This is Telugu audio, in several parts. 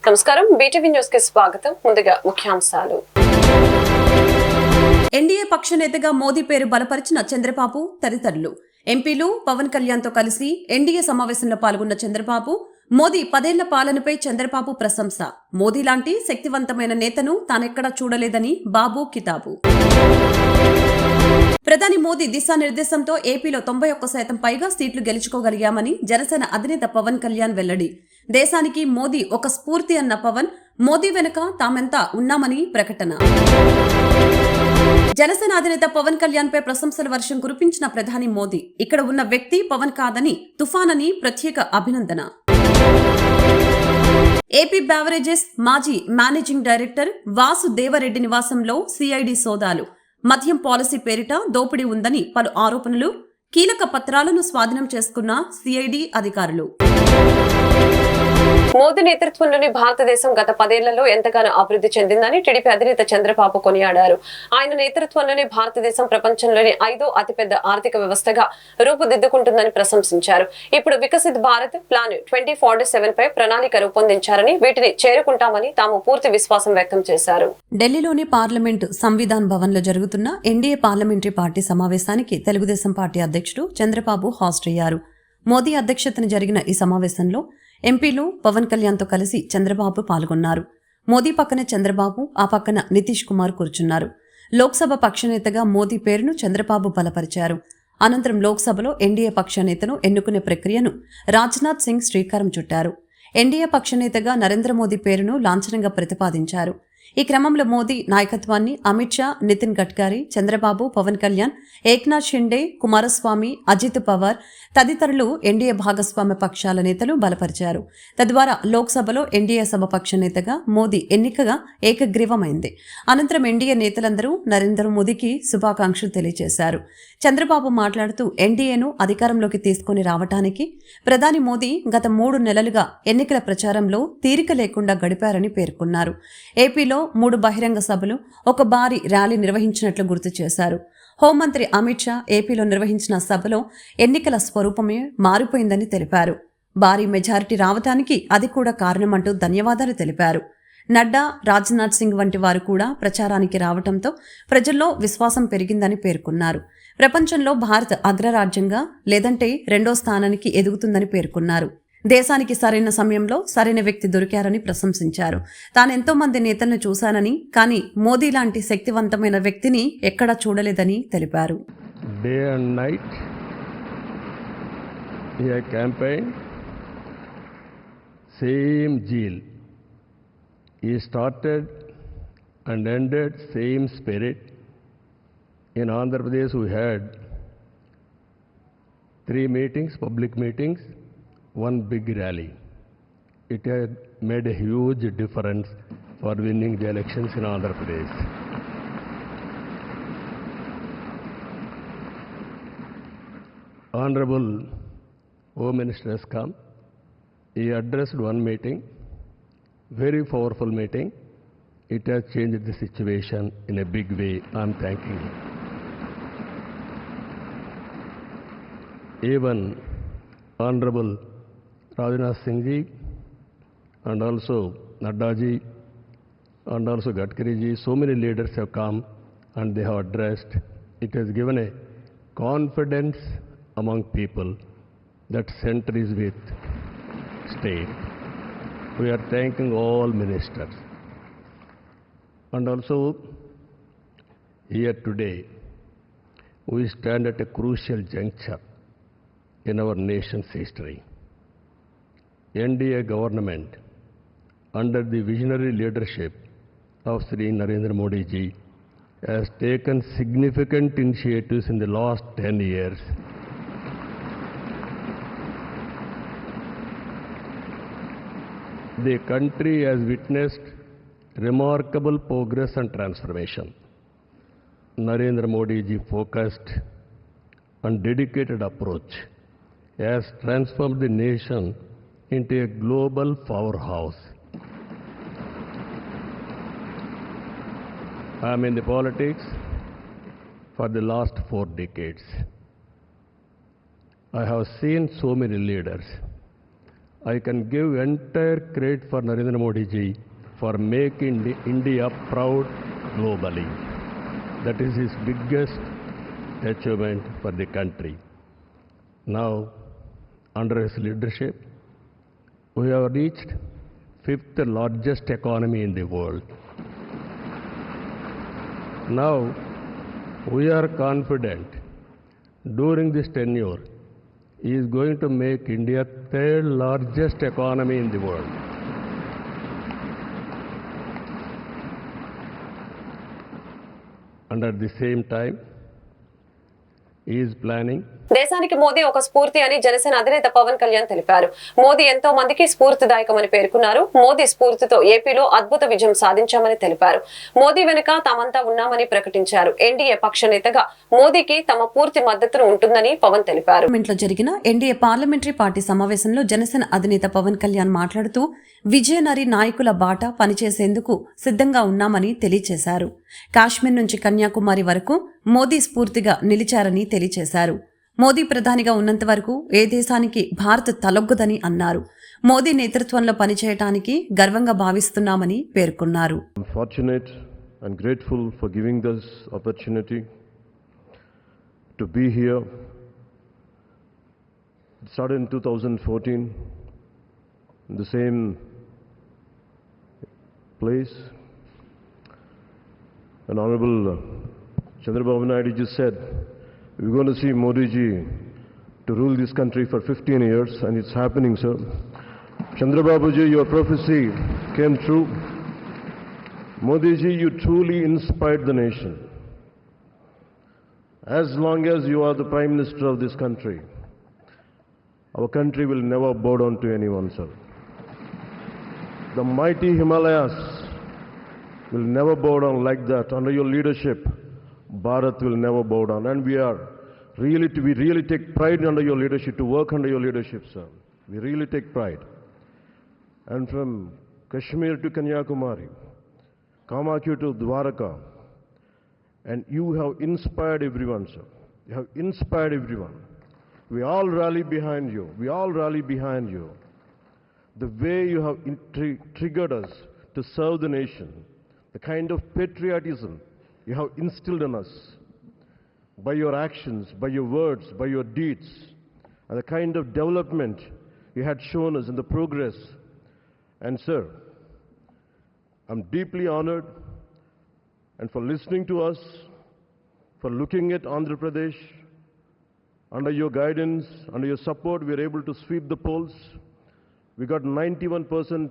నమస్కారం, బీటీవీ న్యూస్ కి స్వాగతం. ముందుగా ముఖ్యాంశాలు. ఎన్డీఏ పక్ష నేతగా మోదీ పేరు బలపరిచిన చంద్రబాబు తదితరులు. ఎంపీలు పవన్ కళ్యాణ్ తో కలిసి ఎన్డీఏ సమావేశంలో పాల్గొన్న చంద్రబాబు, మోదీ 10 ఏళ్ల పాలనపై చంద్రబాబు ప్రశంస. మోదీ లాంటి శక్తివంతమైన నేతను తానెక్కడా చూడలేదని బాబు కితాబు. ప్రధాని మోదీ దిశానిర్దేశంతో ఏపీలో 91% పైగా సీట్లు గెలుచుకోగలిగామని జనసేన అధినేత పవన్ కళ్యాణ్ వెల్లడి. దేశానికి మోదీ ఒక స్ఫూర్తి అన్న పవన్, మోదీ వెనుక తామెంతా ఉన్నామని ప్రకటన. జనసేన అధినేత పవన్ కళ్యాణ్ పై ప్రశంసల వర్షం కురిపించిన ప్రధాని మోదీ, ఇక్కడ ఉన్న వ్యక్తి పవన్ కాదని తుఫాన్ అని ప్రత్యేక అభినందన. ఏపీ బ్యావరేజెస్ మాజీ మేనేజింగ్ డైరెక్టర్ వాసు దేవరెడ్డి నివాసంలో సిఐడి సోదాలు. మద్యం పాలసీ పేరిట దోపిడీ ఉందని పలు ఆరోపణలు. కీలక పత్రాలను స్వాధీనం చేసుకున్న సిఐడి అధికారులు. మోదీ నేతృత్వంలోని భారతదేశం గత 10 ఏళ్లలో ఎంతగానో అభివృద్ధి చెందిందని టీడీపీ అధినేత చంద్రబాబు కొనియాడారు. ఆయన నేతృత్వంలోని భారతదేశం ప్రపంచంలోని 5వ అతిపెద్ద ఆర్థిక వ్యవస్థగా రూపుదిద్దుకుంటుందని ప్రశంసించారు. ఇప్పుడు వికసిత్ భారత్ ప్లాన్ 2047 పై ప్రణాళిక రూపొందించారని, వీటిని చేరుకుంటామని తాము పూర్తి విశ్వాసం వ్యక్తం చేశారు. ఢిల్లీలోని పార్లమెంటు సంవిధాన్ భవన్ లో జరుగుతున్న ఎన్డీఏ పార్లమెంటరీ పార్టీ సమావేశానికి తెలుగుదేశం పార్టీ అధ్యక్షుడు చంద్రబాబు హాజరయ్యారు. మోదీ అధ్యక్షతన జరిగిన ఈ సమావేశంలో ఎంపీలు పవన్ కళ్యాణ్ తో కలిసి చంద్రబాబు పాల్గొన్నారు. మోదీ పక్కన చంద్రబాబు, ఆ పక్కన నితీష్ కుమార్ కూర్చున్నారు. లోక్సభ పక్షనేతగా మోదీ పేరును చంద్రబాబు బలపరిచారు. అనంతరం లోక్సభలో ఎన్డీఏ పక్షనేతను ఎన్నుకునే ప్రక్రియను రాజ్నాథ్ సింగ్ శ్రీకారం చుట్టారు. ఎన్డీఏ పక్షనేతగా నరేంద్ర మోదీ పేరును లాంఛనంగా ప్రతిపాదించారు. ఈ క్రమంలో మోదీ నాయకత్వాన్ని అమిత్ షా, నితిన్ గడ్కరీ, చంద్రబాబు, పవన్ కళ్యాణ్, ఏక్నాథ్ షిండే, కుమారస్వామి, అజిత్ పవార్ తదితరులు ఎన్డీఏ భాగస్వామ్య పక్షాల నేతలు బలపరిచారు. తద్వారా లోక్సభలో ఎన్డీఏ సభపక్ష నేతగా మోదీ ఎన్నికగా ఏకగ్రీవమైంది. అనంతరం ఎన్డీఏ నేతలందరూ నరేంద్ర మోదీకి శుభాకాంక్షలు తెలియజేశారు. చంద్రబాబు మాట్లాడుతూ ఎన్డీఏను అధికారంలోకి తీసుకుని రావటానికి ప్రధాని మోదీ గత 3 నెలలుగా ఎన్నికల ప్రచారంలో తీరిక లేకుండా గడిపారని పేర్కొన్నారు. ఏపీలో 3 బహిరంగ సభలు, 1 భారీ ర్యాలీ నిర్వహించినట్లు గుర్తు చేశారు. హోంమంత్రి అమిత్ షా ఏపీలో నిర్వహించిన సభలో ఎన్నికల స్వరూపమే మారిపోయిందని తెలిపారు. భారీ మెజారిటీ రావటానికి అది కూడా కారణమంటూ ధన్యవాదాలు తెలిపారు. నడ్డా, రాజ్నాథ్ సింగ్ వంటి వారు కూడా ప్రచారానికి రావటంతో ప్రజల్లో విశ్వాసం పెరిగిందని పేర్కొన్నారు. ప్రపంచంలో భారత్ అగ్రరాజ్యంగా లేదంటే 2వ స్థానానికి ఎదుగుతుందని పేర్కొన్నారు. దేశానికి సరైన సమయంలో సరైన వ్యక్తి దొరికారని ప్రశంసించారు. తానెంతో మంది నేతలను చూశానని, కానీ మోదీ లాంటి శక్తివంతమైన వ్యక్తిని ఎక్కడా చూడలేదని తెలిపారు. Day and night he campaigned, same zeal. He started and ended same spirit. In Andhra Pradesh we had 3 meetings, public meetings, 1 big rally. It had made a huge difference for winning the elections in Andhra Pradesh. Honorable Home Minister has come. He addressed 1 meeting, very powerful meeting. It has changed the situation in a big way. I am thanking him. Even Honorable Rajnath Singh ji and also Nadda ji and also Gadkari ji, so many leaders have come and they have addressed. It has given a confidence among people that center is with state. We are thanking all ministers. And also here today we stand at a crucial juncture in our nation's history. NDA government under the visionary leadership of Sri Narendra Modi ji has taken significant initiatives in the last 10 years. The country has witnessed remarkable progress and transformation. Narendra Modi ji focused and dedicated approach has transformed the nation into a global powerhouse. I am in the politics for the last 4 decades. I have seen so many leaders I can give entire credit for Narendra Modi ji for making India proud globally. That is his biggest achievement for the country. Now, under his leadership, we have reached fifth largest economy in the world. Now, we are confident during this tenure, he is going to make India third largest economy in the world. And at the same time, he is planning దేశానికి మోదీ ఒక స్ఫూర్తి అని జనసేన అధినేత పవన్ కళ్యాణ్ తెలిపారు. మోదీ ఎంతో మందికి స్ఫూర్తిదాయకమని పేర్కొన్నారు. మోదీ స్ఫూర్తితో ఏపీలో అద్భుత విజయం సాధించామని తెలిపారు. మోదీ వెనుక తామంతా ఉన్నామని ప్రకటించారు. ఎన్డీఏ పక్ష నేతగా మోదీకి తమ పూర్తి మద్దతు ఉంటుందని పవన్ తెలిపారు. పార్లమెంట్లో జరిగిన ఎన్డీఏ పార్లమెంటరీ పార్టీ సమావేశంలో జనసేన అధినేత పవన్ కళ్యాణ్ మాట్లాడుతూ విజయనరీ నాయకుల బాట పనిచేసేందుకు సిద్ధంగా ఉన్నామని తెలియజేశారు. కాశ్మీర్ నుంచి కన్యాకుమారి వరకు మోదీ స్ఫూర్తిగా నిలిచారని తెలియజేశారు. మోదీ ప్రధానిగా ఉన్నంత వరకు ఏ దేశానికి భారత్ తలొగ్గదని అన్నారు. మోదీ నేతృత్వంలో పనిచేయడానికి గర్వంగా భావిస్తున్నామని పేర్కొన్నారు. I'm fortunate and grateful for giving this opportunity to be here. It started in 2014 in the same place. And Honorable Chandrababu Naidu just said, we're going to see Modi ji to rule this country for 15 years, and it's happening, sir. Chandrababu ji, your prophecy came true. Modi ji, you truly inspired the nation. As long as you are the Prime Minister of this country, our country will never bow down to anyone, sir. The mighty Himalayas will never bow down like that. Under your leadership, Bharat will never bow down. And we really take pride under your leadership, to work under your leadership, sir. We really take pride. And from Kashmir to Kanyakumari, Kamakyu to Dwaraka, and you have inspired everyone, sir. You have inspired everyone. We all rally behind you. We all rally behind you. The way you have triggered us to serve the nation, the kind of patriotism you have instilled in us by your actions, by your words, by your deeds, and the kind of development you had shown us in the progress. And sir, I'm deeply honored, and for listening to us, for looking at Andhra Pradesh. Under your guidance, under your support, we are able to sweep the polls. We got 91%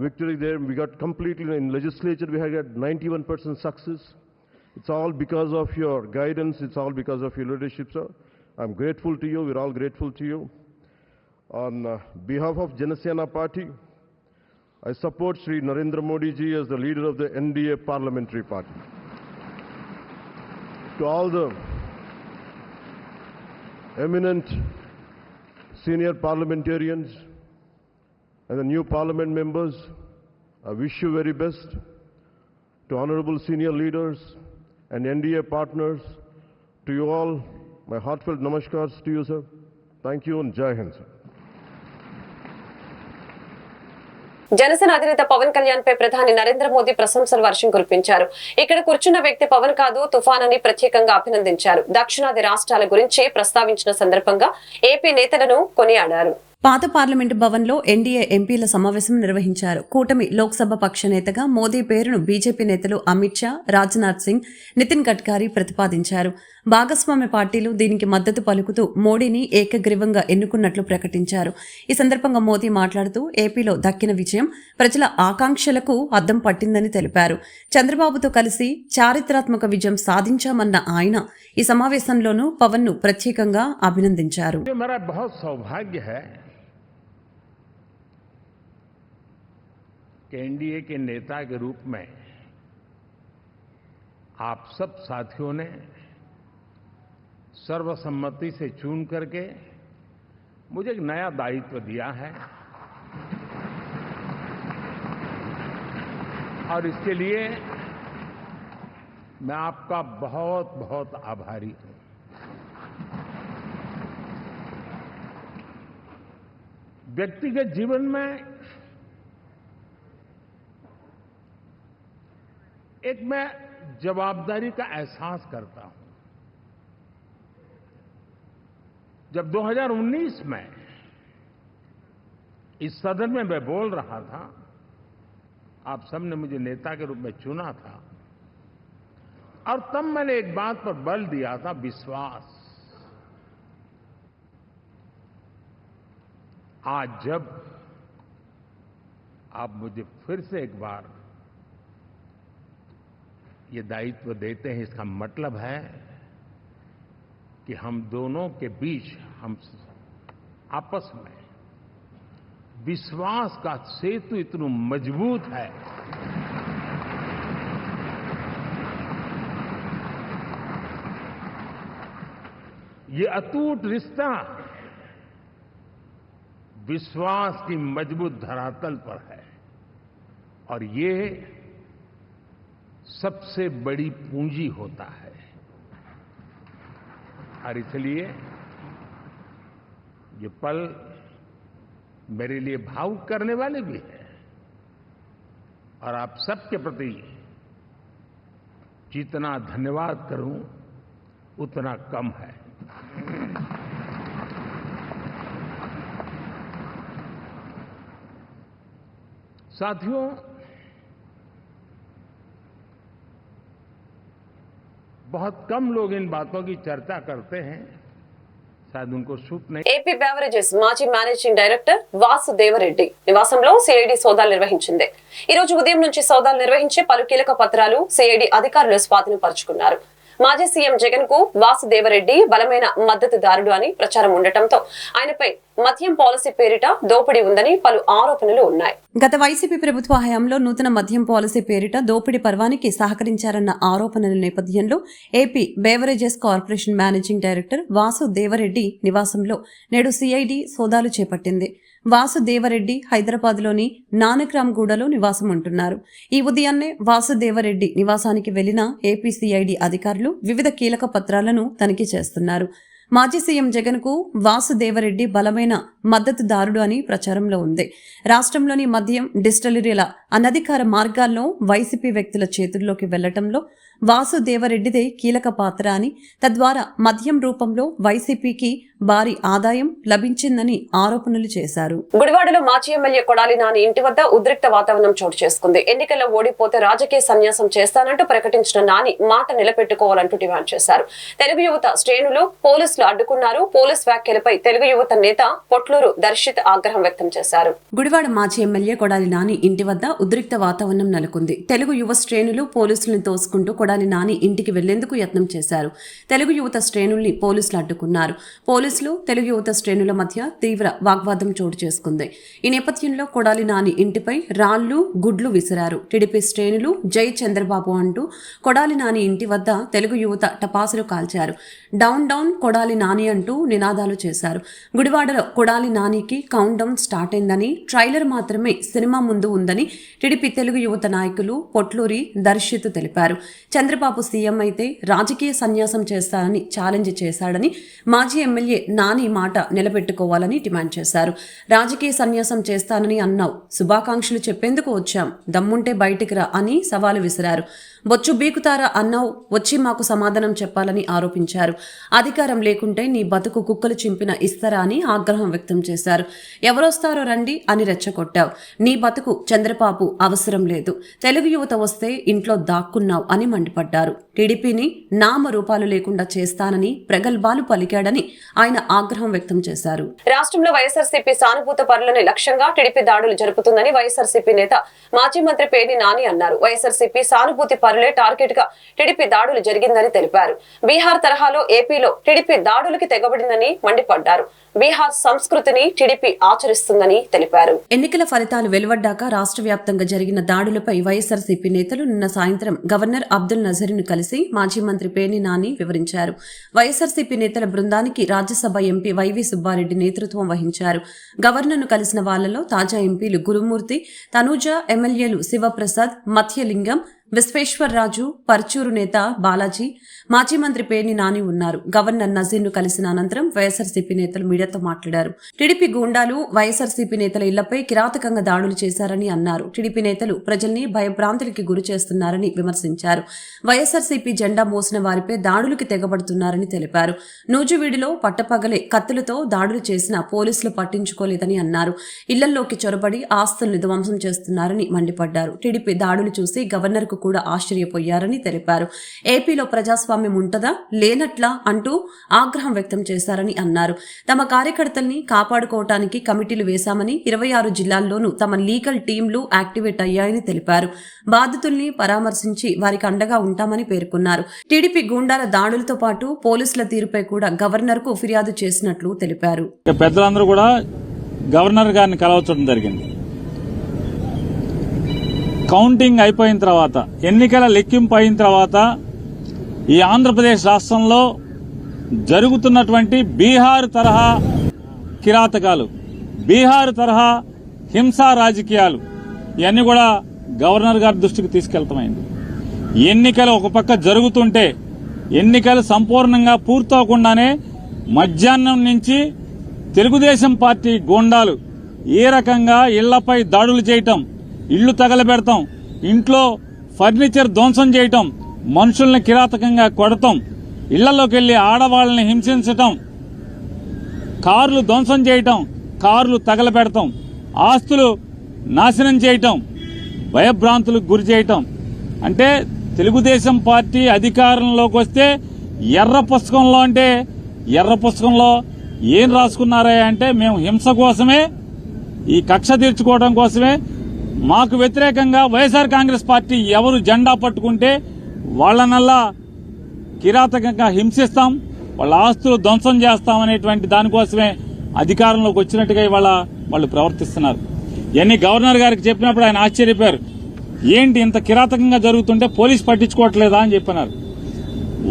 victory there. We got completely in legislature, we had got 91% success. It's all because of your guidance. It's all because of your leadership, sir. I'm grateful to you. We're all grateful to you. On behalf of Janasena Party, I support Sri Narendra Modi ji as the leader of the NDA Parliamentary Party. To all the eminent senior parliamentarians and the new parliament members, I wish you very best. To honorable senior leaders and NDA partners, to you all, my heartfelt namaskars to you, sir. Thank you and Jai Hind, sir. Janasena అధినేత పవన్ కళ్యాణ్ పై ప్రధాని నరేంద్ర మోదీ ప్రశంసల వర్షం కురిపించారు. ఇక్కడ కూర్చున్న వ్యక్తి పవన్ కాదు, తుఫాన్ అని ప్రత్యేకంగా అభినందించారు. దక్షిణాది రాష్ట్రాల గురించి ప్రస్తావించిన సందర్భంగా ఏపీ నేతలను కొనియాడారు. పాత పార్లమెంటు భవన్లో ఎన్డీఏ ఎంపీల సమావేశం నిర్వహించారు. కూటమి లోక్సభ పక్ష నేతగా మోదీ పేరును బీజేపీ నేతలు అమిత్ షా, రాజ్నాథ్ సింగ్, నితిన్ గడ్కరీ ప్రతిపాదించారు. భాగస్వామ్య పార్టీలు దీనికి మద్దతు పలుకుతూ మోడీని ఏకగ్రీవంగా ఎన్నుకున్నట్లు ప్రకటించారు. ఈ సందర్భంగా మోదీ మాట్లాడుతూ ఏపీలో దక్కిన విజయం ప్రజల ఆకాంక్షలకు అద్దం పట్టిందని తెలిపారు. చంద్రబాబుతో కలిసి చారిత్రాత్మక విజయం సాధించామన్న ఆయన ఈ సమావేశంలోనూ పవన్ ను ప్రత్యేకంగా అభినందించారు. एनडीए के नेता के रूप में आप सब साथियों ने सर्वसम्मति से चुन करके मुझे एक नया दायित्व दिया है और इसके लिए मैं आपका बहुत बहुत आभारी हूं। व्यक्तिगत जीवन में एक मैं जवाबदारी का एहसास करता हूं। जब 2019 में इस सदन में मैं बोल रहा था, आप सबने मुझे नेता के रूप में चुना था और तब मैंने एक बात पर बल दिया था, विश्वास। आज जब आप मुझे फिर से एक बार ये दायित्व देते हैं, इसका मतलब है कि हम दोनों के बीच, हम आपस में विश्वास का सेतु इतना मजबूत है ये अटूट रिश्ता विश्वास की मजबूत धरातल पर है और ये सबसे बड़ी पूंजी होता है। और इसलिए ये पल मेरे लिए भावुक करने वाले भी है और आप सबके प्रति जितना धन्यवाद करूं उतना कम है। साथियों, बहुत कम लोग इन बातों की चर्चा करते हैं, शायद उनको सूट नहीं। ఏపీ బెవరేజెస్ మాజీ మేనేజింగ్ డైరెక్టర్ వాసుదేవరెడ్డి నివాసంలో సిఐడి సోదాలు నిర్వహించింది. ఈ రోజు ఉదయం నుంచి సోదాలు నిర్వహించి పలు కీలక పత్రాలు సిఐడి అధికారులు స్వాధీనపరుచుకున్నారు. మాజీ సీఎం జగన్ కు వాసుదేవరెడ్డి బలమైన మద్దతుదారుడు అని ప్రచారం ఉండటంతో ఆయనపై మద్యం పాలసీ పేరిట దోపిడీ ఉందని పలు ఆరోపణలు ఉన్నాయి. గత వైసీపీ ప్రభుత్వ హయాంలో నూతన మద్యం పాలసీ పేరిట దోపిడీ పర్వానికి సహకరించారన్న ఆరోపణల నేపథ్యంలో AP beverages corporation managing director Vasudeva Reddy నివాసంలో నేడు సిఐడి సోదాలు చేపట్టింది. వాసుదేవరెడ్డి హైదరాబాద్లోని నానక్రామ్గూడలో నివాసం ఉంటున్నారు. ఈ ఉదయాన్నే వాసుదేవరెడ్డి నివాసానికి వెళ్లిన ఏపీ సిఐడి అధికారులు వివిధ కీలక పత్రాలను తనిఖీ చేస్తున్నారు. మాజీ సీఎం జగన్ కు వాసుదేవరెడ్డి బలమైన మద్దతుదారుడు అని ప్రచారంలో ఉంది. రాష్ట్రంలోని మద్యం డిస్టిలరీల అనధికార మార్గాల్లో వైసీపీ వ్యక్తుల చేతుల్లోకి వెళ్లటంలో వాసుదేవరెడ్డిదే కీలక పాత్ర అని, తద్వారా మద్యం రూపంలో వైసీపీకి భారీ ఆదాయం లభించిందని ఆరోపణలు చేశారు. గుడివాడలో మాజీ ఎమ్మెల్యే కొడాలి నాని ఇంటి వద్ద ఉద్రిక్త వాతావరణం చోటు చేసుకుంది. ఎన్నికల్లో ఓడిపోతే రాజకీయ సన్యాసం చేస్తానంటూ ప్రకటించిన నాని మాట నిలబెట్టుకోవాలంటూ డిమాండ్ చేశారు. తెలుగు యువత శ్రేణులు పోలీసులు అడ్డుకున్నారు. పోలీస్ వ్యాఖ్యలపై తెలుగు యువత నేత పొట్లూరు దర్శిత్ ఆగ్రహం వ్యక్తం చేశారు. గుడివాడ మాజీ ఎమ్మెల్యే కొడాలి నాని ఇంటి వద్ద ఉద్రిక్త వాతావరణం నెలకొంది. తెలుగు యువ శ్రేణులు పోలీసులను తోసుకుంటూ కొడాలి నాని ఇంటికి వెళ్లేందుకు యత్నం చేశారు. తెలుగు యువత శ్రేణుల్ని పోలీసులు అడ్డుకున్నారు. పోలీసులు తెలుగు యువత శ్రేణుల మధ్య తీవ్ర వాగ్వాదం చోటు చేసుకుంది. ఈ నేపథ్యంలో కొడాలి నాని ఇంటిపై రాళ్లు గుడ్లు విసిరారు. టీడీపీ శ్రేణులు జై చంద్రబాబు అంటూ కొడాలి నాని ఇంటి వద్ద తెలుగు యువత టపాసులు కాల్చారు. డౌన్ డౌన్ కొడాలి నాని అంటూ నినాదాలు చేశారు. గుడివాడలో కొడాలి నానికి కౌంట్ డౌన్ స్టార్ట్ అయిందని, ట్రైలర్ మాత్రమే సినిమా ముందు ఉందని టీడీపీ తెలుగు యువత నాయకులు పొట్లూరి దర్శిత్ తెలిపారు. చంద్రబాబు సీఎం అయితే రాజకీయ సన్యాసం చేస్తారని ఛాలెంజ్ చేశాడని, మాజీ ఎమ్మెల్యే నాని మాట నిలబెట్టుకోవాలని డిమాండ్ చేశారు. రాజకీయ సన్యాసం చేస్తానని అన్నావు, శుభాకాంక్షలు చెప్పేందుకు వచ్చాం, దమ్ముంటే బయటికి రా అని సవాలు విసిరారు. బొచ్చు బీకుతారా అన్నావు, వచ్చి మాకు సమాధానం చెప్పాలని ఆరోపించారు. అధికారం లేకుంటే నీ బతుకు కుక్కలు చింపిన ఇస్తారా అని ఆగ్రహం వ్యక్తం చేశారు. ఎవరొస్తారో రండి అని రెచ్చగొట్టావు. నీ బతుకు చంద్రబాబు అవసరం లేదు, తెలుగు యువత వస్తే ఇంట్లో దాక్కున్నావు అని మండిపడ్డారు. టీడీపీని నామరూపాలు లేకుండా చేస్తానని ప్రగల్భాలు పలికాడని ఆయన ఆగ్రహం వ్యక్తం చేశారు. రాష్ట్రంలో వైఎస్ఆర్సీపీ సానుభూత పరులని లక్ష్యంగా టీడీపీ దాడులు జరుపుతుందని వైఎస్ఆర్సీపీ నేత మాజీ మంత్రి పేర్ని నాని అన్నారు. వైఎస్ఆర్సీపీ సానుభూతి పరులే టార్గెట్ గా టీడీపీ దాడులు జరిగిందని తెలిపారు. బీహార్ తరహాలో ఏపీలో టీడీపీ దాడులకి తెగబడిందని మండిపడ్డారు. బీహార్ సంస్కృతిని టీడీపీ ఆచరిస్తుందని తెలిపారు. ఎన్నికల ఫలితాలు వెలువడ్డాక రాష్ట్ర వ్యాప్తంగా జరిగిన దాడులపై వైఎస్ఆర్సీపీ నేతలు నిన్న సాయంత్రం గవర్నర్ అబ్దుల్ నజీర్ను కలిసి మాజీ మంత్రి పేర్ని నాని వివరించారు. వైఎస్ఆర్సీపీ నేతల బృందానికి రాజ్యసభ ఎంపీ వైవి సుబ్బారెడ్డి నేతృత్వం వహించారు. గవర్నర్ను కలిసిన వాళ్లలో తాజా ఎంపీలు గురుమూర్తి, తనూజ, ఎమ్మెల్యేలు శివప్రసాద్, మత్యలింగం, విశ్వేశ్వర్రాజు, పర్చూరు నేత బాలాజీ, మాజీ మంత్రి పేర్ని నాని ఉన్నారు. గవర్నర్ నజీర్ను కలిసిన అనంతరం వైఎస్ఆర్సీపీ నేతలు మీడియాతో మాట్లాడారు. టీడీపీ గూండాలు వైఎస్ఆర్సీపీ నేతల ఇళ్లపై కిరాతకంగా దాడులు చేశారని అన్నారు. టీడీపీ నేతలు ప్రజల్ని భయభ్రాంతులకి గురి చేస్తున్నారని విమర్శించారు. వైఎస్ఆర్సీపీ జెండా మోసిన వారిపై దాడులకి తెగబడుతున్నారని తెలిపారు. నూజివీడులో పట్టపగలే కత్తులతో దాడులు చేసినా పోలీసులు పట్టించుకోలేదని అన్నారు. ఇళ్లల్లోకి చొరబడి ఆస్తుల్ని ధ్వంసం చేస్తున్నారని మండిపడ్డారు. టీడీపీ దాడులు చూసి గవర్నర్కు కూడా ఆశ్చర్యపోయారని తెలిపారు. ఏపీలో ప్రజాస్వామ్యం ఉంటదా లేనట్లా అంటూ ఆగ్రహం వ్యక్తం చేశారని అన్నారు. తమ కార్యకర్తల్ని కాపాడుకోవటానికి కమిటీలు వేశామని 26 జిల్లాల్లోనూ తమ లీగల్ టీంలు యాక్టివేట్ అయ్యాయని తెలిపారు. బాధితుల్ని పరామర్శించి వారికి అండగా ఉంటామని పేర్కొన్నారు. టీడీపీ గూండాల దాడులతో పాటు పోలీసుల తీరుపై కూడా గవర్నర్కు ఫిర్యాదు చేసినట్లు తెలిపారు. పెద్దలందరూ కూడా గవర్నర్ గారిని కలవచ్చడం జరిగింది. కౌంటింగ్ అయిపోయిన తర్వాత, ఎన్నికల లెక్కింపు అయిన తర్వాత ఈ ఆంధ్రప్రదేశ్ రాష్ట్రంలో జరుగుతున్నటువంటి బీహార్ తరహా కిరాతకాలు, బీహార్ తరహా హింసా రాజకీయాలు ఇవన్నీ కూడా గవర్నర్ గారి దృష్టికి తీసుకెళ్తామైంది. ఎన్నికలు ఒక పక్క జరుగుతుంటే, ఎన్నికలు సంపూర్ణంగా పూర్తవకుండానే మధ్యాహ్నం నుంచి తెలుగుదేశం పార్టీ గూండాలు ఏ రకంగా ఇళ్లపై దాడులు చేయటం, ఇళ్లు తగలబెడతాం, ఇంట్లో ఫర్నిచర్ ధ్వంసం చేయటం, మనుషుల్ని కిరాతకంగా కొడతాం, ఇళ్లలోకి వెళ్లి ఆడవాళ్ళని హింసించటం, కార్లు ధ్వంసం చేయటం, కార్లు తగలబెడతాం, ఆస్తులు నాశనం చేయటం, భయభ్రాంతులకు గురి చేయటం. అంటే తెలుగుదేశం పార్టీ అధికారంలోకి వస్తే ఎర్ర పుస్తకంలో, అంటే ఎర్ర పుస్తకంలో ఏం రాసుకున్నారా అంటే మేము హింస కోసమే, ఈ కక్ష తీర్చుకోవడం కోసమే, మాకు వ్యతిరేకంగా వైఎస్ఆర్ కాంగ్రెస్ పార్టీ ఎవరు జెండా పట్టుకుంటే వాళ్ళనల్లా కిరాతకంగా హింసిస్తాం, వాళ్ళ ఆస్తులు ధ్వంసం చేస్తామనేటువంటి దానికోసమే అధికారంలోకి వచ్చినట్టుగా ఇవాళ వాళ్ళు ప్రవర్తిస్తున్నారు. ఇవన్నీ గవర్నర్ గారికి చెప్పినప్పుడు ఆయన ఆశ్చర్యపోయారు. ఏంటి ఇంత కిరాతకంగా జరుగుతుంటే పోలీసు పట్టించుకోవట్లేదా అని చెప్పినారు.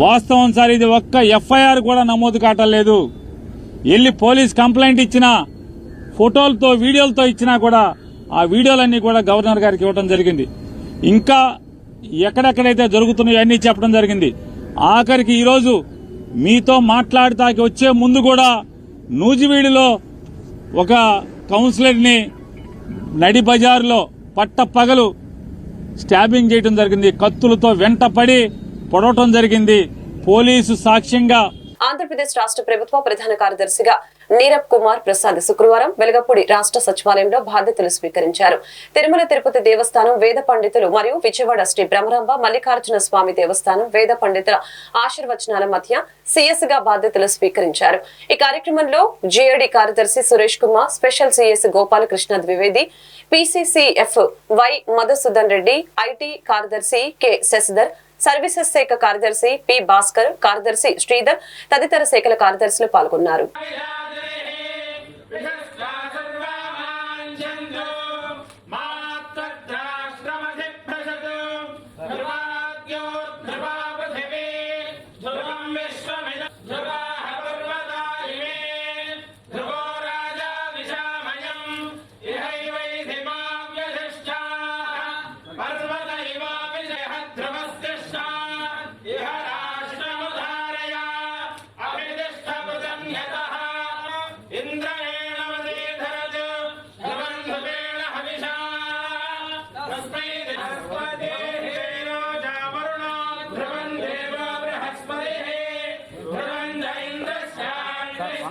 వాస్తవం సార్, ఇది ఒక్క ఎఫ్ఐఆర్ కూడా నమోదు కావట్లేదు. వెళ్లి పోలీస్ కంప్లైంట్ ఇచ్చినా, ఫోటోలతో వీడియోలతో ఇచ్చినా కూడా ఆ వీడియోలన్నీ కూడా గవర్నర్ గారికి ఇవ్వడం జరిగింది. ఇంకా ఎక్కడెక్కడైతే జరుగుతున్నాయో అన్నీ చెప్పడం జరిగింది. ఆఖరికి ఈరోజు మీతో మాట్లాడటానికి వచ్చే ముందు కూడా నూజివీడులో ఒక కౌన్సిలర్ని నడి బజార్లో పట్టపగలు స్టాబింగ్ చేయడం జరిగింది. కత్తులతో వెంటపడి పొడవటం జరిగింది. పోలీసు సాక్ష్యంగా ఆంధ్రప్రదేశ్ రాష్ట్ర ప్రభుత్వ ప్రధాన కార్యదర్శిగా నీరబ్ కుమార్ ప్రసాద్ శుక్రవారం వెలగపూడి రాష్ట్ర సచివాలయంలో బాధ్యతలు స్వీకరించారు. తిరుమల తిరుపతి దేవస్థానం వేద పండితులు మరియు విజయవాడ శ్రీ బ్రహ్మరాంబ మల్లికార్జున స్వామి దేవస్థానం వేద పండితుల ఆశీర్వచనాల మధ్య సిఎస్ గా బాధ్యతలు స్వీకరించారు. ఈ కార్యక్రమంలో జిఏడి కార్యదర్శి Suresh Kumar, special CS Gopalakrishna Dwivedi, PCCF Y Madhusudan Reddy, IT కార్యదర్శి కె శశిధర్, సర్వీసెస్ శాఖ కార్యదర్శి పి భాస్కర్, కార్యదర్శి శ్రీధర్ తదితర శాఖల కార్యదర్శులు పాల్గొన్నారు.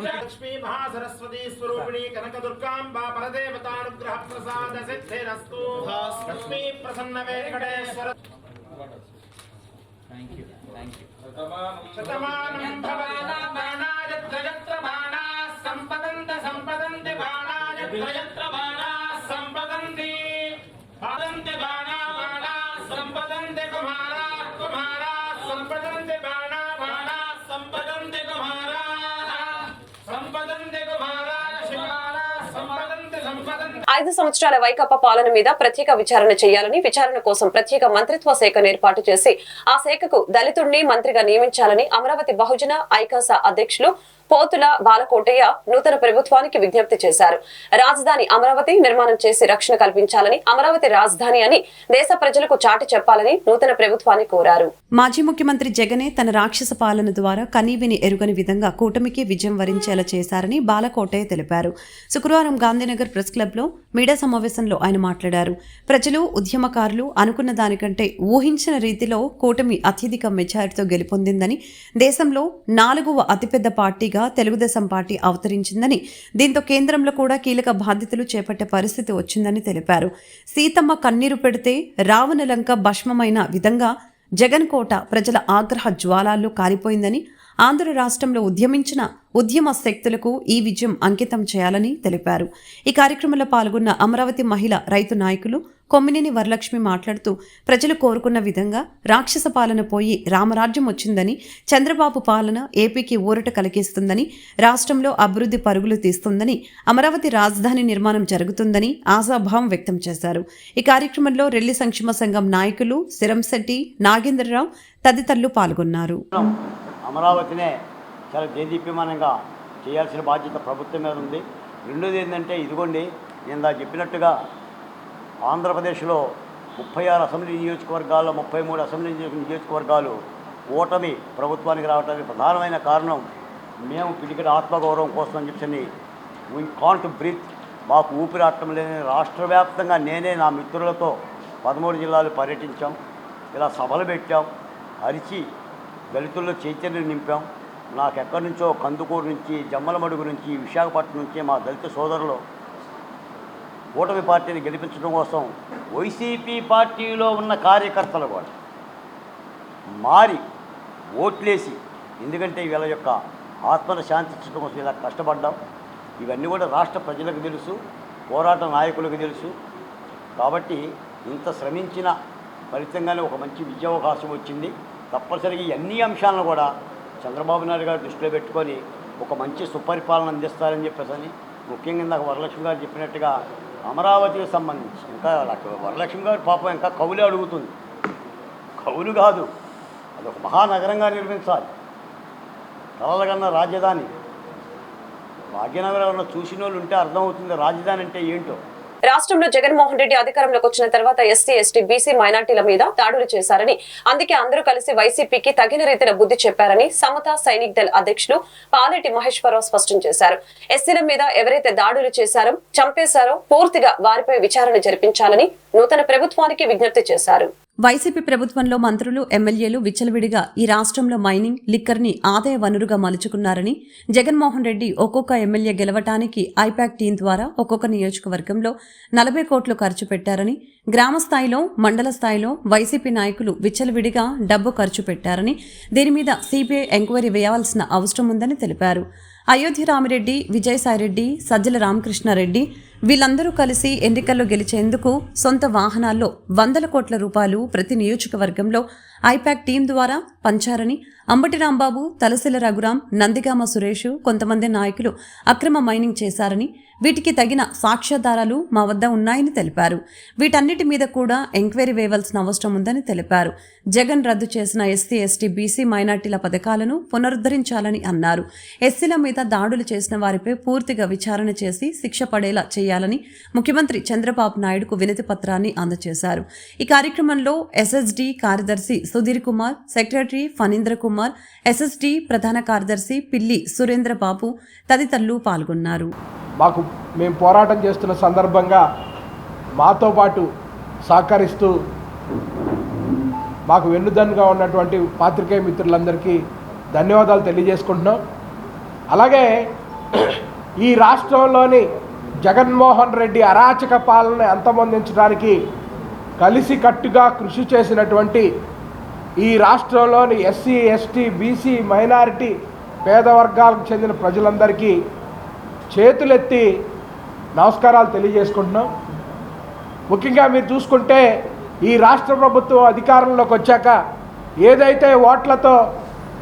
लक्ष्मी महासरस्वती स्वरूपिणी कनकदुर्गांबा परदेवतानुग्रह प्रसाद सिद्धिरस्तु। लक्ष्मी प्रसन्न वेंकटेश्वर। Thank you. शतमानं भवाना बाणाय त्रयत्र बाणा संपदन्त संपदन्ति बाणाय त्रयत्र बाणा संपदन्ति बाणन्ति बाणा बाणा संपदन्ति कुमारा कुमारा संपदन्ति बाणा बाणा संपदन्ति कुमारा संपदन्ति कुमारा शिवारा संपदन्ति संपदन्ति। 5 సంవత్సరాల వైకాపా పాలన మీద ప్రత్యేక విచారణ చేయాలని, విచారణ కోసం ప్రత్యేక మంత్రిత్వ శాఖను ఏర్పాటు చేసి ఆ శాఖకు దళితుడిని మంత్రిగా నియమించాలని అమరావతి బహుజన ఐకాస అధ్యక్షులు పోతుల బాలకోటయ్య నూతన ప్రభుత్వానికి విజ్ఞప్తి చేశారు. రాజధాని అమరావతి నిర్మాణం చేసి రక్షణ కల్పించాలని, అమరావతి రాజధాని అని దేశ ప్రజలకు చాటి చెప్పాలని నూతన ప్రభుత్వాన్ని కోరారు. మాజీ ముఖ్యమంత్రి జగనే తన రాక్షస పాలన ద్వారా కనీవిని ఎరుగని విధంగా కూటమికి విజయం వరించేలా చేశారని బాలకోటయ్య తెలిపారు. శుక్రవారం గాంధీనగర్ ప్రెస్ క్లబ్ లో మీడియా సమావేశంలో ఆయన మాట్లాడారు. ప్రజలు, ఉద్యమకారులు అనుకున్న దానికంటే ఊహించిన రీతిలో కూటమి అత్యధిక మెజారిటీతో గెలుపొందిందని, దేశంలో 4వ అతిపెద్ద పార్టీగా తెలుగుదేశం పార్టీ అవతరించిందని, దీంతో కేంద్రంలో కూడా కీలక బాధ్యతలు చేపట్టే పరిస్థితి వచ్చిందని తెలిపారు. సీతమ్మ కన్నీరు పెడితే రావణలంక భస్మమైన విధంగా జగన్ కోట ప్రజల ఆగ్రహ జ్వాలాల్లో కాలిపోయిందని, ఆంధ్ర రాష్ట్రంలో ఉద్యమించిన ఉద్యమ శక్తులకు ఈ విజయం అంకితం చేయాలని తెలిపారు. ఈ కార్యక్రమంలో పాల్గొన్న అమరావతి మహిళా రైతు నాయకులు కొమ్మినేని వరలక్ష్మి మాట్లాడుతూ, ప్రజలు కోరుకున్న విధంగా రాక్షస పాలన పోయి రామరాజ్యం వచ్చిందని, చంద్రబాబు పాలన ఏపీకి ఊరట కలిగిస్తుందని, రాష్ట్రంలో అభివృద్ధి పరుగులు తీస్తుందని, అమరావతి రాజధాని నిర్మాణం జరుగుతుందని ఆశాభావం వ్యక్తం చేశారు. ఈ కార్యక్రమంలో రెల్లి సంక్షేమ సంఘం నాయకులు సిరంశెట్టి, నాగేంద్రరావు తదితరులు పాల్గొన్నారు. అమరావతినే చాలా దేదీప్యమానంగా చేయాల్సిన బాధ్యత ప్రభుత్వం మీద ఉంది. రెండోది ఏంటంటే, ఇదిగోండి నేను చెప్పినట్టుగా ఆంధ్రప్రదేశ్లో 36 అసెంబ్లీ నియోజకవర్గాల్లో 33 అసెంబ్లీ నియోజకవర్గాలు ఓటమి ప్రభుత్వానికి రావడానికి ప్రధానమైన కారణం మేము పిడికిన ఆత్మగౌరవం కోసం అని చెప్పి వీ కాంట్ బ్రీత్, మాకు ఊపిరాటం లేని రాష్ట్ర వ్యాప్తంగా నేనే నా మిత్రులతో 13 జిల్లాలు పర్యటించాం. ఇలా సభలు పెట్టాం, అరిచి దళితుల్లో చైతన్యం నింపాం. నాకు ఎక్కడి నుంచో కందుకూరు నుంచి, జమ్మలమడుగు నుంచి, విశాఖపట్నం నుంచి మా దళిత సోదరులు కూటమి పార్టీని గెలిపించడం కోసం వైసీపీ పార్టీలో ఉన్న కార్యకర్తలు కూడా మారి ఓట్లేసి, ఎందుకంటే వీళ్ళ యొక్క ఆత్మను శాంతించడం కోసం ఇలా కష్టపడ్డాం. ఇవన్నీ కూడా రాష్ట్ర ప్రజలకు తెలుసు, పోరాట నాయకులకు తెలుసు. కాబట్టి ఇంత శ్రమించిన ఫలితంగానే ఒక మంచి విజయావకాశం వచ్చింది. తప్పనిసరిగా ఈ అన్ని అంశాలను కూడా చంద్రబాబు నాయుడు గారు దృష్టిలో పెట్టుకొని ఒక మంచి సుపరిపాలన అందిస్తారని చెప్పేసి, ముఖ్యంగా ఇందాక వరలక్ష్మి గారు చెప్పినట్టుగా అమరావతికి సంబంధించి ఇంకా వరలక్ష్మి గారు పాపం ఇంకా కవులే అడుగుతుంది. కవులు కాదు, అది ఒక మహానగరంగా నిర్మించాలి. కలలగన్న రాజధాని. భాగ్యనగరం చూసిన వాళ్ళు ఉంటే అర్థమవుతుంది రాజధాని అంటే ఏంటో. రాష్ట్రంలో జగన్మోహన్ రెడ్డి అధికారంలోకి వచ్చిన తర్వాత ఎస్సీ, ఎస్టీ, బీసీ మైనార్టీల మీద దాడులు చేశారని, అందుకే అందరూ కలిసి వైసీపీకి తగిన రీతిన బుద్ధి చెప్పారని సమతా సైనిక్ దళ్ అధ్యక్షులు పాలెటి మహేశ్వరరావు స్పష్టం చేశారు. ఎస్సీల మీద ఎవరైతే దాడులు చేశారో, చంపేశారో పూర్తిగా వారిపై విచారణ జరిపించాలని నూతన ప్రభుత్వానికి విజ్ఞప్తి చేశారు. వైసీపీ ప్రభుత్వంలో మంత్రులు, ఎమ్మెల్యేలు విచ్చలవిడిగా ఈ రాష్ట్రంలో మైనింగ్, లిక్కర్ని ఆదాయ వనరుగా మలుచుకున్నారని, జగన్మోహన్ రెడ్డి ఒక్కొక్క ఎమ్మెల్యే గెలవటానికి ఐపాక్ టీం ద్వారా ఒక్కొక్క నియోజకవర్గంలో 40 కోట్లు ఖర్చు పెట్టారని, గ్రామ స్థాయిలో, మండల స్థాయిలో వైసీపీ నాయకులు విచ్చలవిడిగా డబ్బు ఖర్చు పెట్టారని, దీని మీద సిబిఐ ఎంక్వైరీ వేయాల్సిన అవసరం ఉందని తెలిపారు. అయోధ్య రామిరెడ్డి, విజయసాయిరెడ్డి, సజ్జల రామకృష్ణారెడ్డి వీళ్ళందరూ కలిసి ఎన్నికల్లో గెలిచేందుకు సొంత వాహనాల్లో 100 కోట్ల రూపాయలు ప్రతి నియోజకవర్గంలో ఐపాక్ టీం ద్వారా పంచారని, అంబటి రాంబాబు, తలసిల రఘురాం, నందిగామ సురేష్ కొంతమంది నాయకులు అక్రమ మైనింగ్ చేశారని, వీటికి తగిన సాక్ష్యాధారాలు మా వద్ద ఉన్నాయని తెలిపారు. వీటన్నిటి మీద కూడా ఎంక్వైరీ వేయవలసిన అవసరం ఉందని తెలిపారు. జగన్ రద్దు చేసిన ఎస్సీ, ఎస్టీ, బీసీ మైనార్టీల పథకాలను పునరుద్ధరించాలని అన్నారు. ఎస్సీల మీద దాడులు చేసిన వారిపై పూర్తిగా విచారణ చేసి శిక్ష పడేలా చేయాలని ముఖ్యమంత్రి చంద్రబాబు నాయుడుకు వినతి పత్రాన్ని అందజేశారు. ఈ కార్యక్రమంలో ఎస్ఎస్డి కార్యదర్శి సుధీర్ కుమార్, సెక్రటరీ ఫణీంద్ర కుమార్, ఎస్ఎస్డి ప్రధాన కార్యదర్శి పిల్లి సురేంద్ర బాబు తదితరులు పాల్గొన్నారు. మేము పోరాటం చేస్తున్న సందర్భంగా మాతో పాటు సహకరిస్తూ మాకు వెన్నుదన్నుగా ఉన్నటువంటి పాత్రికేయ మిత్రులందరికీ ధన్యవాదాలు తెలియజేసుకుంటున్నాం. అలాగే ఈ రాష్ట్రంలోని జగన్మోహన్ రెడ్డి అరాచక పాలన అంతమొందించడానికి కలిసికట్టుగా కృషి చేసినటువంటి ఈ రాష్ట్రంలోని ఎస్సీ, ఎస్టీ, బీసీ, మైనారిటీ, పేద వర్గాలకు చెందిన ప్రజలందరికీ చేతులెత్తి నమస్కారాలు తెలియజేసుకుంటున్నాం. ముఖ్యంగా మీరు చూసుకుంటే ఈ రాష్ట్ర ప్రభుత్వం అధికారంలోకి వచ్చాక ఏదైతే ఓట్లతో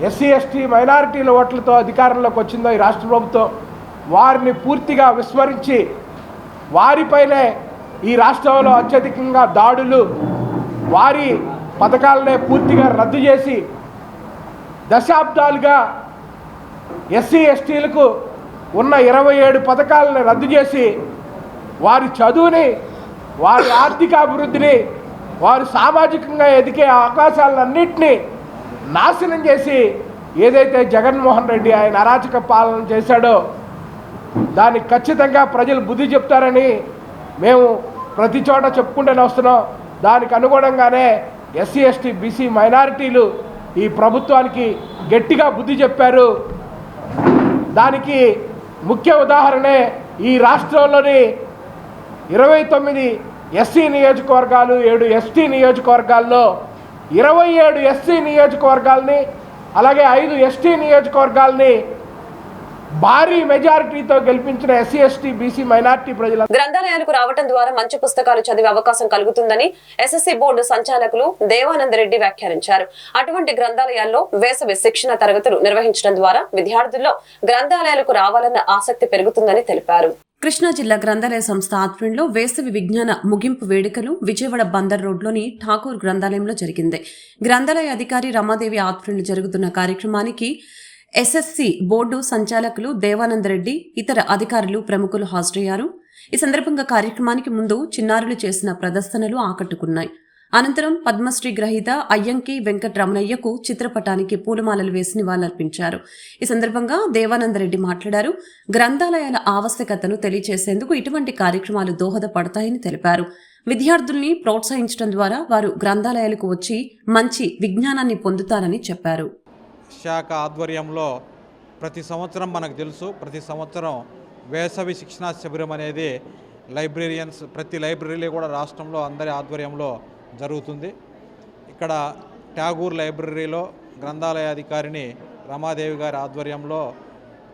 ఎస్సీ, ఎస్టీ, మైనారిటీల ఓట్లతో అధికారంలోకి వచ్చిందో ఈ రాష్ట్ర ప్రభుత్వం, వారిని పూర్తిగా విస్మరించి వారిపైనే ఈ రాష్ట్రంలో అత్యధికంగా దాడులు, వారి పథకాలనే పూర్తిగా రద్దు చేసి దశాబ్దాలుగా ఎస్సీ ఎస్టీలకు ఉన్న 27 పథకాలను రద్దు చేసి వారి చదువుని, వారి ఆర్థిక అభివృద్ధిని, వారు సామాజికంగా ఎదిగే అవకాశాలన్నింటినీ నాశనం చేసి ఏదైతే జగన్మోహన్ రెడ్డి ఆయన అరాచక పాలన చేశాడో దానికి ఖచ్చితంగా ప్రజలు బుద్ధి చెప్తారని మేము ప్రతి చోట చెప్పుకుంటూనే వస్తున్నాం. దానికి అనుగుణంగానే ఎస్సీ ఎస్టీ బీసీ మైనారిటీలు ఈ ప్రభుత్వానికి గట్టిగా బుద్ధి చెప్పారు. దానికి ముఖ్య ఉదాహరణే ఈ రాష్ట్రంలోని 29 ఎస్సీ నియోజకవర్గాలు, 7 ఎస్టీ నియోజకవర్గాల్లో 27 ఎస్సీ నియోజకవర్గాల్ని అలాగే 5 ఎస్టీ నియోజకవర్గాల్ని భారీ మెజారిటీతో గెలిపించిన ఎస్సీ ఎస్టీ బీసీ మైనారిటీ ప్రజల గ్రంథాలయాలకు రావడం ద్వారా మంచి పుస్తకాలు చదివే అవకాశం కలుగుతుందని ఎస్ఎస్సీ బోర్డు సంచాలకులు దేవానంద రెడ్డి వ్యాఖ్యానించారు. అటువంటి గ్రంథాలయాల్లో వేసవి శిక్షణ తరగతులు నిర్వహించడం ద్వారా విద్యార్థుల్లో గ్రంథాలయాలకు రావాలన్న ఆసక్తి పెరుగుతుందని తెలిపారు. కృష్ణా జిల్లా గ్రంథాలయ సంస్థ ఆధ్వర్యంలో వేసవి విజ్ఞాన ముగింపు వేడుకలు విజయవాడ బందర్ రోడ్లోని ఠాకూర్ గ్రంథాలయంలో జరిగింది. గ్రంథాలయ అధికారి రమాదేవి ఆధ్వర్యంలో జరుగుతున్న కార్యక్రమానికి ఎస్ఎస్సి బోర్డు సంచాలకులు దేవానంద రెడ్డి, ఇతర అధికారులు, ప్రముఖులు హాజరయ్యారు. ఈ సందర్భంగా కార్యక్రమానికి ముందు చిన్నారులు చేసిన ప్రదర్శనలు ఆకట్టుకున్నాయి. అనంతరం పద్మశ్రీ గ్రహీత అయ్యంకి వెంకటరమణయ్యకు చిత్రపటానికి పూలమాలలు వేసి నివాళులర్పించారు. ఈ సందర్భంగా దేవానందరెడ్డి మాట్లాడారు. గ్రంథాలయాల ఆవశ్యకతను తెలియజేసేందుకు ఇటువంటి కార్యక్రమాలు దోహదపడతాయని తెలిపారు. విద్యార్థుల్ని ప్రోత్సహించడం ద్వారా వారు గ్రంథాలయాలకు వచ్చి మంచి విజ్ఞానాన్ని పొందుతారని చెప్పారు. శాఖ ఆధ్వర్యంలో ప్రతి సంవత్సరం మనకు తెలుసు, ప్రతి సంవత్సరం వేసవి శిక్షణా శిబిరం అనేది లైబ్రేరియన్స్ ప్రతి లైబ్రరీలో కూడా రాష్ట్రంలో అందరి ఆధ్వర్యంలో జరుగుతుంది. ఇక్కడ ట్యాగూర్ లైబ్రరీలో గ్రంథాలయ అధికారిని రమాదేవి గారి ఆధ్వర్యంలో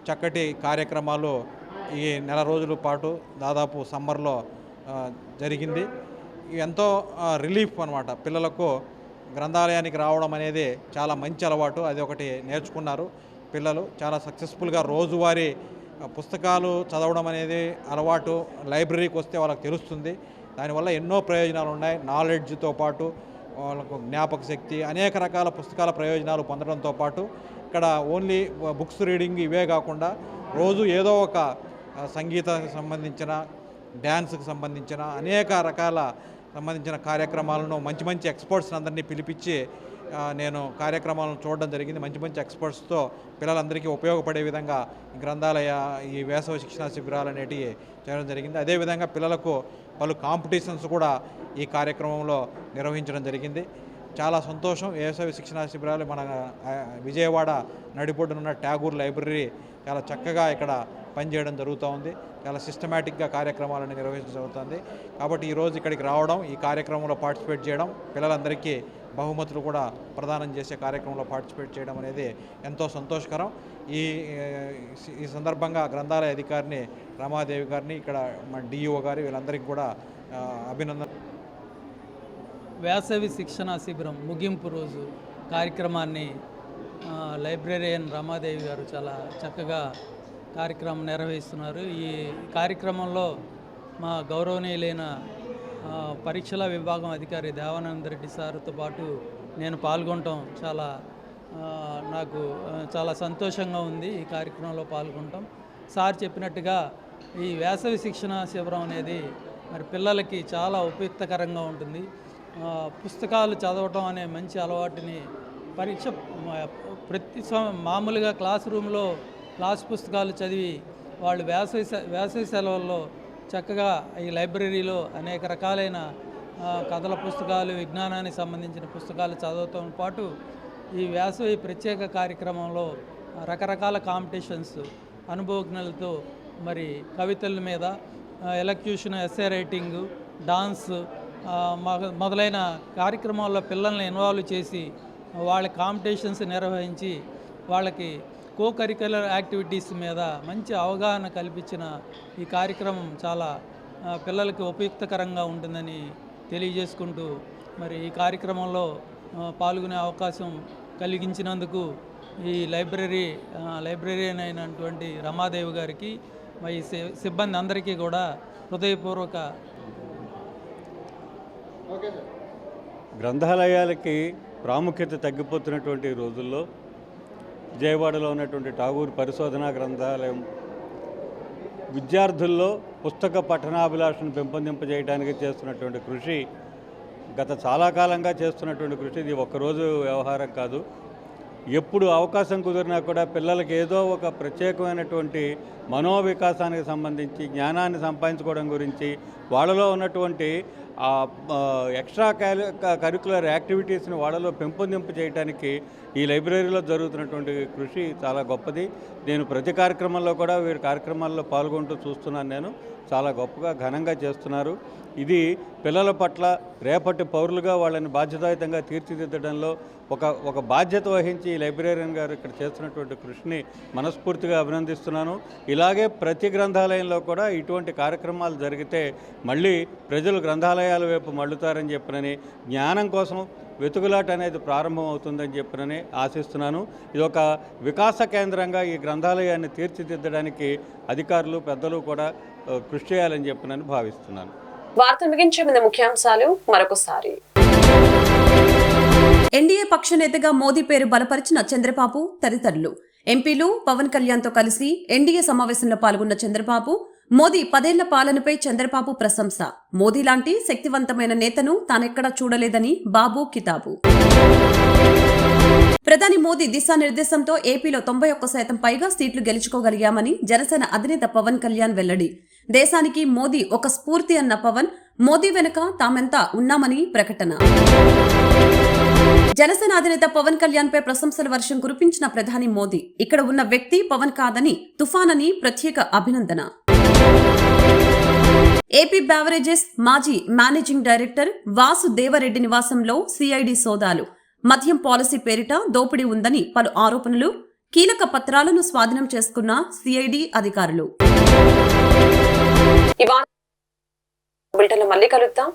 చక్కటి కార్యక్రమాలు ఈ నెల రోజుల పాటు దాదాపు సమ్మర్లో జరిగింది. ఎంతో రిలీఫ్ అన్నమాట. పిల్లలకు గ్రంథాలయానికి రావడం అనేది చాలా మంచి అలవాటు. అది ఒకటి నేర్చుకున్నారు పిల్లలు. చాలా సక్సెస్ఫుల్గా రోజువారీ పుస్తకాలు చదవడం అనేది అలవాటు లైబ్రరీకి వస్తే వాళ్ళకి తెలుస్తుంది. దానివల్ల ఎన్నో ప్రయోజనాలు ఉన్నాయి. నాలెడ్జ్తో పాటు వాళ్ళకు జ్ఞాపక శక్తి, అనేక రకాల పుస్తకాల ప్రయోజనాలు పొందడంతో పాటు ఇక్కడ ఓన్లీ బుక్స్ రీడింగ్ ఇవే కాకుండా రోజు ఏదో ఒక సంగీతానికి సంబంధించిన, డ్యాన్స్కి సంబంధించిన అనేక రకాల సంబంధించిన కార్యక్రమాలను మంచి మంచి ఎక్స్పర్ట్స్ అందరినీ పిలిపించి నేను కార్యక్రమాలను చూడడం జరిగింది. మంచి మంచి ఎక్స్పర్ట్స్తో పిల్లలందరికీ ఉపయోగపడే విధంగా గ్రంథాలయ ఈ వేసవి శిక్షణా శిబిరాలు అనేటివి చేయడం జరిగింది. అదేవిధంగా పిల్లలకు పలు కాంపిటీషన్స్ కూడా ఈ కార్యక్రమంలో నిర్వహించడం జరిగింది. చాలా సంతోషం. వేసవి శిక్షణా శిబిరాలు మన విజయవాడ నడిబొడ్డునున్న ట్యాగూర్ లైబ్రరీ చాలా చక్కగా ఇక్కడ పనిచేయడం జరుగుతూ ఉంది. చాలా సిస్టమేటిక్గా కార్యక్రమాలను నిర్వహించడం జరుగుతుంది. కాబట్టి ఈరోజు ఇక్కడికి రావడం, ఈ కార్యక్రమంలో పార్టిసిపేట్ చేయడం, పిల్లలందరికీ బహుమతులు కూడా ప్రదానం చేసే కార్యక్రమంలో పార్టిసిపేట్ చేయడం అనేది ఎంతో సంతోషకరం. ఈ సందర్భంగా గ్రంథాలయ అధికారిని రమాదేవి గారిని, ఇక్కడ మన డిఈఓ గారి వీళ్ళందరికీ కూడా అభినందన. వేసవి శిక్షణా శిబిరం ముగింపు రోజు కార్యక్రమాన్ని లైబ్రేరియన్ రమాదేవి గారు చాలా చక్కగా కార్యక్రమం నిర్వహిస్తున్నారు. ఈ కార్యక్రమంలో మా గౌరవనీయులైన పరీక్షల విభాగం అధికారి దేవానంద రెడ్డి సార్తో పాటు నేను పాల్గొనటం నాకు చాలా సంతోషంగా ఉంది. ఈ కార్యక్రమంలో పాల్గొనటం సార్ చెప్పినట్టుగా ఈ వేసవి శిక్షణ శిబిరం అనేది మరి పిల్లలకి చాలా ఉపయుక్తకరంగా ఉంటుంది. పుస్తకాలు చదవటం అనే మంచి అలవాటుని మామూలుగా క్లాస్ రూమ్లో క్లాస్ పుస్తకాలు చదివి వాళ్ళు వేసవి సెలవుల్లో చక్కగా ఈ లైబ్రరీలో అనేక రకాలైన కథల పుస్తకాలు, విజ్ఞానానికి సంబంధించిన పుస్తకాలు చదవటం పాటు ఈ వేసవి ప్రత్యేక కార్యక్రమంలో రకరకాల కాంపిటీషన్స్, అనుభవజ్ఞులతో మరి కవితల మీద ఎలక్యూషన్, ఎస్సే రైటింగు, డాన్స్ మొదలైన కార్యక్రమాల్లో పిల్లల్ని ఇన్వాల్వ్ చేసి వాళ్ళ కాంపిటీషన్స్ నిర్వహించి వాళ్ళకి కో-కరిక్యులర్ యాక్టివిటీస్ మీద మంచి అవగాహన కల్పించిన ఈ కార్యక్రమం చాలా పిల్లలకి ఉపయుక్తకరంగా ఉంటుందని తెలియజేసుకుంటూ మరి ఈ కార్యక్రమంలో పాల్గొనే అవకాశం కలిగించినందుకు ఈ లైబ్రరీయన్ అయినటువంటి రమాదేవి గారికి మరి సిబ్బంది అందరికీ కూడా హృదయపూర్వక. గ్రంథాలయాలకి ప్రాముఖ్యత తగ్గిపోతున్నటువంటి రోజుల్లో జయవాడలో ఉన్నటువంటి ఠాగూర్ పరిశోధనా గ్రంథాలయం విద్యార్థుల్లో పుస్తక పఠనాభిలాషను పెంపొందింపజేయడానికి చేస్తున్నటువంటి కృషి గత చాలా కాలంగా చేస్తున్నటువంటి కృషి. ఇది ఒక్కరోజు వ్యవహారం కాదు. ఎప్పుడు అవకాశం కుదిరినా కూడా పిల్లలకి ఏదో ఒక ప్రత్యేకమైనటువంటి మనోవికాసానికి సంబంధించి జ్ఞానాన్ని సంపాదించుకోవడం గురించి వాళ్ళలో ఉన్నటువంటి ఎక్స్ట్రా కరిక్యులర్ యాక్టివిటీస్ని వాళ్ళలో పెంపొందింపు చేయడానికి ఈ లైబ్రరీలో జరుగుతున్నటువంటి కృషి చాలా గొప్పది. నేను ప్రతి కార్యక్రమంలో కూడా వీరి కార్యక్రమాల్లో పాల్గొంటూ చూస్తున్నాను. నేను చాలా గొప్పగా ఘనంగా చేస్తున్నారు. ఇది పిల్లల పట్ల రేపటి పౌరులుగా వాళ్ళని బాధ్యతాయుతంగా తీర్చిదిద్దడంలో ఒక బాధ్యత వహించి లైబ్రేరియన్ గారు ఇక్కడ చేస్తున్నటువంటి కృషిని మనస్ఫూర్తిగా అభినందిస్తున్నాను. ఇలాగే ప్రతి గ్రంథాలయంలో కూడా ఇటువంటి కార్యక్రమాలు జరిగితే మళ్ళీ ప్రజలు గ్రంథాలయాల వైపు మళ్ళుతారని చెప్పినని, జ్ఞానం కోసం వెతుకులాట అనేది ప్రారంభం అవుతుందని చెప్పినని ఆశిస్తున్నాను. ఇది ఒక వికాస కేంద్రంగా ఈ గ్రంథాలయాన్ని తీర్చిదిద్దడానికి అధికారులు పెద్దలు కూడా కృషి చేయాలని చెప్పినని భావిస్తున్నాను. వార్తలు ముగించే ముందు ముఖ్యాంశాలు మరొకసారి. ఎన్డీఏ పక్ష నేతగా మోదీ పేరు బలపరిచిన చంద్రబాబు తదితరులు. ఎంపీలు పవన్ కళ్యాణ్తో కలిసి ఎన్డీఏ సమావేశంలో పాల్గొన్న చంద్రబాబు, మోదీ 10 ఏళ్ల పాలనపై చంద్రబాబు ప్రశంస. మోదీ లాంటి శక్తివంతమైన నేతను తానెక్కడా చూడలేదని బాబు కితాబు. ప్రధాని మోదీ దిశానిర్దేశంతో ఏపీలో 91% పైగా సీట్లు గెలుచుకోగలిగామని జనసేన అధినేత పవన్ కళ్యాణ్ వెల్లడి. దేశానికి మోదీ ఒక స్ఫూర్తి అన్న పవన్, మోదీ వెనుక తామెంతా ఉన్నామని ప్రకటన. జనసేన అధినేత పవన్ కళ్యాణ్ పై ప్రశంసల వర్షం కురిపించిన ప్రధాని మోదీ, ఇక్కడ ఉన్న వ్యక్తి పవన్ కాదని తుఫాన్ అని ప్రత్యేక అభినందన. ఏపీ బ్యావరేజెస్ మాజీ మేనేజింగ్ డైరెక్టర్ వాసు దేవరెడ్డి నివాసంలో సిఐడి సోదాలు. మద్యం పాలసీ పేరిట దోపిడీ ఉందని పలు ఆరోపణలు. కీలక పత్రాలను స్వాధీనం చేసుకున్న సిఐడి అధికారులు. మళ్ళీ కలుద్దాం.